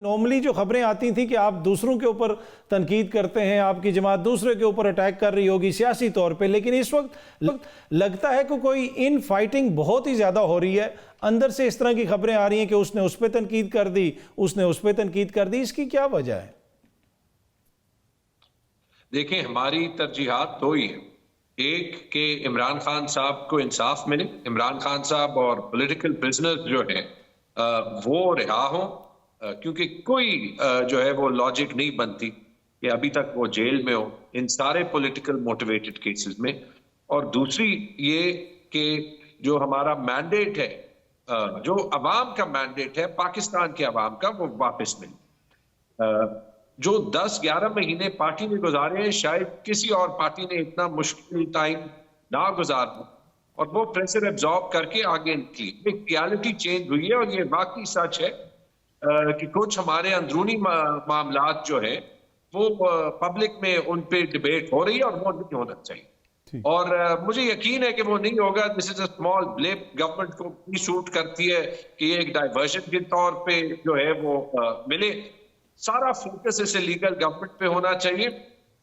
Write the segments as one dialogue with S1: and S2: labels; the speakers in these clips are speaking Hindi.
S1: नॉर्मली जो खबरें आती थी कि आप दूसरों के ऊपर तनकीद करते हैं, आपकी जमात दूसरे के ऊपर अटैक कर रही होगी सियासी तौर पे, लेकिन इस वक्त लगता है कि कोई इन फाइटिंग बहुत ही ज़्यादा हो रही है। अंदर से इस तरह की खबरें आ रही हैं कि उसने उस पर तनकीद कर दी, उसने उस पर तनकीद कर दी। इसकी क्या वजह है?
S2: देखिए, हमारी तरजीहात दो ही है। एक कि इमरान खान साहब को इंसाफ मिले, इमरान खान साहब और पॉलिटिकल प्रिजनर जो है वो रिहा हों, क्योंकि कोई जो है वो लॉजिक नहीं बनती कि अभी तक वो जेल में हो इन सारे पॉलिटिकल मोटिवेटेड केसेस में। और दूसरी ये कि जो हमारा मैंडेट है, जो अवाम का मैंडेट है, पाकिस्तान के अवाम का, वो वापस मिले। जो 10-11 महीने पार्टी ने गुजारे हैं, शायद किसी और पार्टी ने इतना मुश्किल टाइम ना गुजारा, और वो प्रेशर एब्जॉर्ब करके आगे निकली। एक रियलिटी चेंज हुई है, और ये वाकई सच है कि कुछ हमारे अंदरूनी मामलात जो है वो पब्लिक में उन पे डिबेट हो रही है, और वो नहीं होना चाहिए। और मुझे यकीन है कि वो नहीं होगा। This is a small blame, government को भी सूट करती है कि एक डाइवर्जन के तौर पे जो है वो मिले। सारा फोकस इसे लीगल गवर्नमेंट पे होना चाहिए,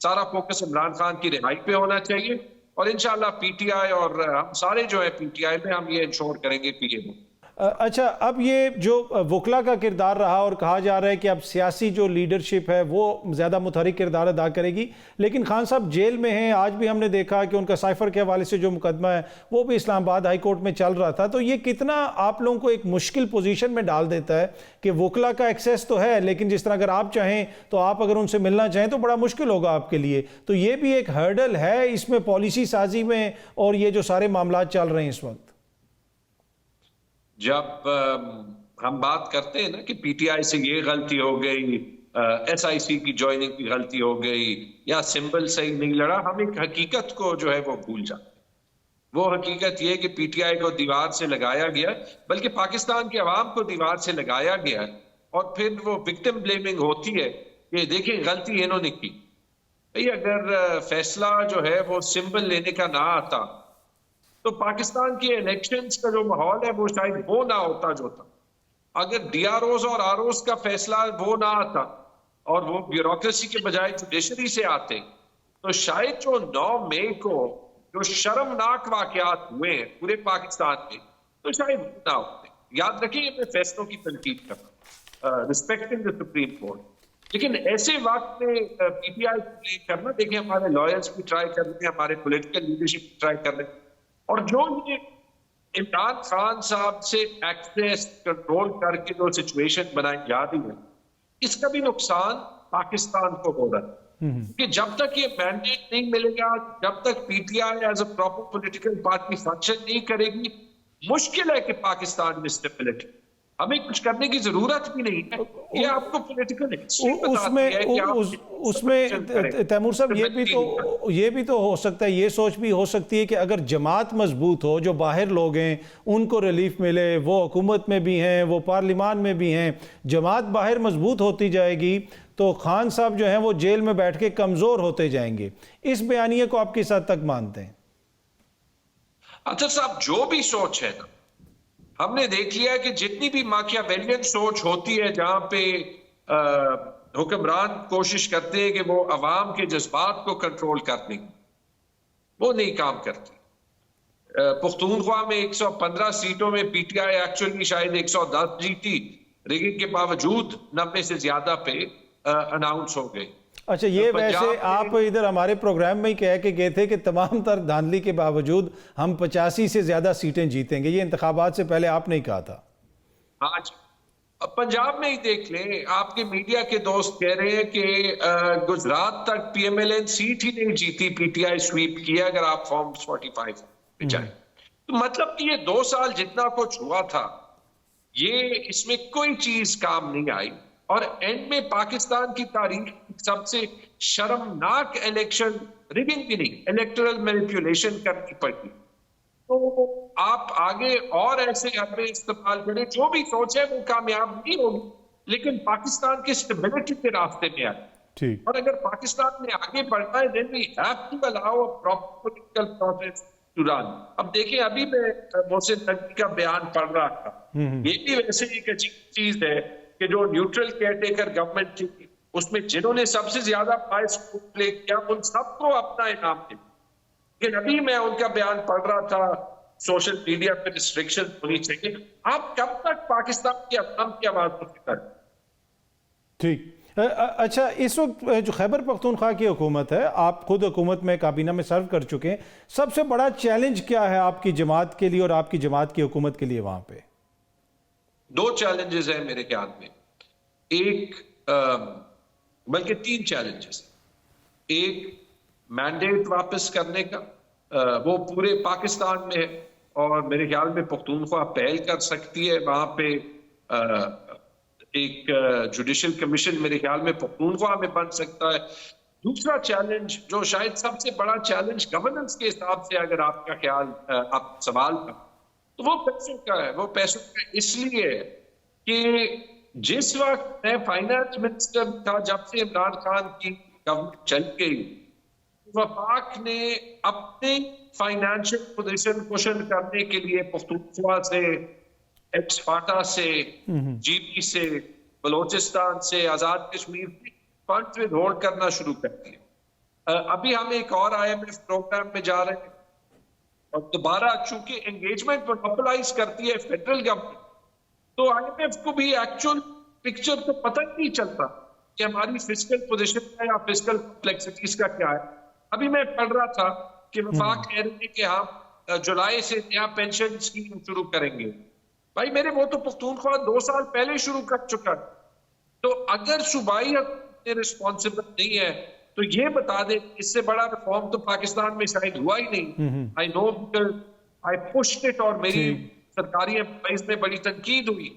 S2: सारा फोकस इमरान खान की रिहाई पे होना चाहिए, और इंशाल्लाह पीटीआई और हम सारे जो है पीटीआई में हम ये इंश्योर करेंगे कि ये हो।
S1: अच्छा, अब ये जो वकला का किरदार रहा और कहा जा रहा है कि अब सियासी जो लीडरशिप है वो ज़्यादा मुतहरिक किरदार अदा करेगी, लेकिन खान साहब जेल में हैं। आज भी हमने देखा कि उनका साइफर के हवाले से जो मुकदमा है वो भी इस्लामाबाद हाई कोर्ट में चल रहा था। तो ये कितना आप लोगों को एक मुश्किल पोजीशन में डाल देता है कि वकला का एक्सेस तो है, लेकिन जिस तरह अगर आप चाहें तो आप अगर उनसे मिलना चाहें तो बड़ा मुश्किल होगा आपके लिए। तो ये भी एक हर्डल है इसमें पॉलिसी साजी में, और ये जो सारे मामला चल रहे हैं इस वक्त।
S2: जब हम बात करते हैं ना कि पीटीआई से ये गलती हो गई, एसआईसी की ज्वाइनिंग की गलती हो गई, या सिंबल सही नहीं लड़ा, हम एक हकीकत को जो है वो भूल जाते हैं। वो हकीकत ये कि पीटीआई को दीवार से लगाया गया, बल्कि पाकिस्तान के अवाम को दीवार से लगाया गया, और फिर वो विक्टिम ब्लेमिंग होती है कि देखिए गलती इन्होंने की। भाई, अगर फैसला जो है वो सिंबल लेने का ना आता तो पाकिस्तान के इलेक्शंस का जो माहौल है वो शायद वो ना होता जो था। अगर डीआरओज और आरओज का फैसला वो ना आता और वो ब्यूरोक्रेसी के बजाय जुडिशरी से आते, तो शायद जो 9 मई को जो शर्मनाक वाकयात हुए हैं पूरे पाकिस्तान में, तो शायद ना होते। याद रखिए, मैं फैसलों की तनकीद कर रहा हूं, रिस्पेक्टिंग द सुप्रीम कोर्ट, लेकिन ऐसे वक्त में पीटीआई को करना, देखिए हमारे लॉयर्स भी ट्राई कर रहे हैं, हमारे पॉलिटिकल लीडरशिप ट्राई कर रहे हैं, और जो ये इमरान खान साहब से एक्सेस कंट्रोल करके जो सिचुएशन बनाई जा रही है, इसका भी नुकसान पाकिस्तान को हो रहा है। कि जब तक ये मैंडेट नहीं मिलेगा, जब तक PTI as a proper political party function नहीं करेगी, मुश्किल है कि पाकिस्तान में स्टेबिलिटी। हमें कुछ करने की जरूरत भी नहीं है, ये आपको पॉलिटिकल
S1: उसमें तैमूर साहब ये भी तो हो सकता है, ये सोच भी हो सकती है कि अगर जमात मजबूत हो, जो बाहर लोग हैं उनको रिलीफ मिले, वो हुकूमत में भी हैं, वो पार्लिमान में भी हैं, जमात बाहर मजबूत होती जाएगी तो खान साहब जो हैं वो जेल में बैठ के कमजोर होते जाएंगे। इस बयानिए को आप किस हद तक मानते हैं?
S2: अच्छा साहब, जो भी सोच है ना, हमने देख लिया है कि जितनी भी माकियावेलियन सोच होती है, जहां पे हुक्मरान कोशिश करते हैं कि वो अवाम के जज्बात को कंट्रोल करने की, वो नहीं काम करती। पुख्तूनख्वा में 115 सीटों में पीटीआई एक्चुअली शायद 110 जीती, रिगिंग के बावजूद 90 से ज्यादा पे अनाउंस हो गई।
S1: अच्छा, ये वैसे आप इधर हमारे प्रोग्राम में ही कह के गए थे कि तमाम तर धांधली के बावजूद हम 85 से ज्यादा सीटें जीतेंगे। ये इंतखाबात से पहले आपने ही कहा था।
S2: आज पंजाब में ही देख लें, आपके मीडिया के दोस्त कह रहे हैं कि गुजरात तक पीएमएलएन सीट ही नहीं जीती, पीटीआई स्वीप किया अगर आप फॉर्म 45 पे जाए। तो मतलब कि ये 2 साल जितना कुछ हुआ था, ये इसमें कोई चीज काम नहीं आई, और एंड में पाकिस्तान की तारीख सबसे शर्मनाक इलेक्शन, रिगिंग भी नहीं, इलेक्टोरल मैनिपुलेशन करनी पड़ी। तो आप आगे और ऐसे हमें इस्तेमाल करें, जो भी सोचे वो कामयाब नहीं होगी, लेकिन पाकिस्तान की स्टेबिलिटी के रास्ते में आए। और अगर पाकिस्तान में आगे बढ़ना है, then we have to allow a proper political process to run। अब देखिए, अभी मैं मोहसिन नकवी का बयान पढ़ रहा था, ये भी वैसे एक अच्छी चीज है कि जो न्यूट्रल केयरटेकर गवर्नमेंट थी उसमें जिन्होंने सबसे ज्यादा बायस प्ले किया उन सबको अपना इनाम दे। लेकिन अभी मैं उनका बयान पढ़ रहा था, सोशल मीडिया पे रिस्ट्रिक्शन होनी चाहिए। आप कब तक पाकिस्तान की अवाम की आवाज को फिक्र?
S1: ठीक। अच्छा, इस वक्त जो खैबर पख्तूनख्वा की हुकूमत है, आप खुद हुकूमत में काबीना में सर्व कर चुके हैं, सबसे बड़ा चैलेंज क्या है आपकी जमात के लिए और आपकी जमात की हुकूमत के लिए वहां पे?
S2: दो चैलेंजेस हैं मेरे ख्याल में, एक बल्कि तीन चैलेंजेस। एक मैंडेट वापस करने का, वो पूरे पाकिस्तान में है और मेरे ख्याल में पख्तूनख्वा पहल कर सकती है वहां पे। एक जुडिशल कमीशन मेरे ख्याल में पख्तूनख्वा में बन सकता है। दूसरा चैलेंज जो शायद सबसे बड़ा चैलेंज गवर्नेंस के हिसाब से अगर आपका ख्याल आप सवाल का, तो वो पैसों का है। वो पैसों का इसलिए है कि जिस वक्त मैं फाइनेंस मिनिस्टर था, जब से इमरान खान की गवर्नमेंट चल गई, वफाक ने अपने फाइनेंशियल पोजीशन कुशन करने के लिए पख्तूनख्वा से, एक्सपाटा से, जीपी से, बलोचिस्तान से, आजाद कश्मीर से फंड विदहोल्ड करना शुरू कर दिए। अभी हम एक और IMF प्रोग्राम में जा रहे हैं और दोबारा चूंकि एंगेजमेंट मोनोपोलाइज करती है फेडरल गवर्नमेंट, तो IMF को भी एक्चुअल पिक्चर तो पता ही नहीं चलता कि हमारी फिस्कल पोजीशन है या फिस्कल कॉम्प्लेक्सिटीज का क्या है। अभी मैं पढ़ रहा था कि वफाक कह रहे हैं कि हम जुलाई से नया पेंशन स्कीम शुरू करेंगे। भाई मेरे, वो तो पख्तूनख्वा 2 साल पहले शुरू कर चुका है। तो अगर सूबाई रिस्पॉन्सिबल नहीं है तो ये बता दे, इससे बड़ा रिफॉर्म तो पाकिस्तान में शायद हुआ ही नहीं। I know, I pushed it और मेरी सरकारी एम्प्लॉइज में बड़ी तनकीद हुई।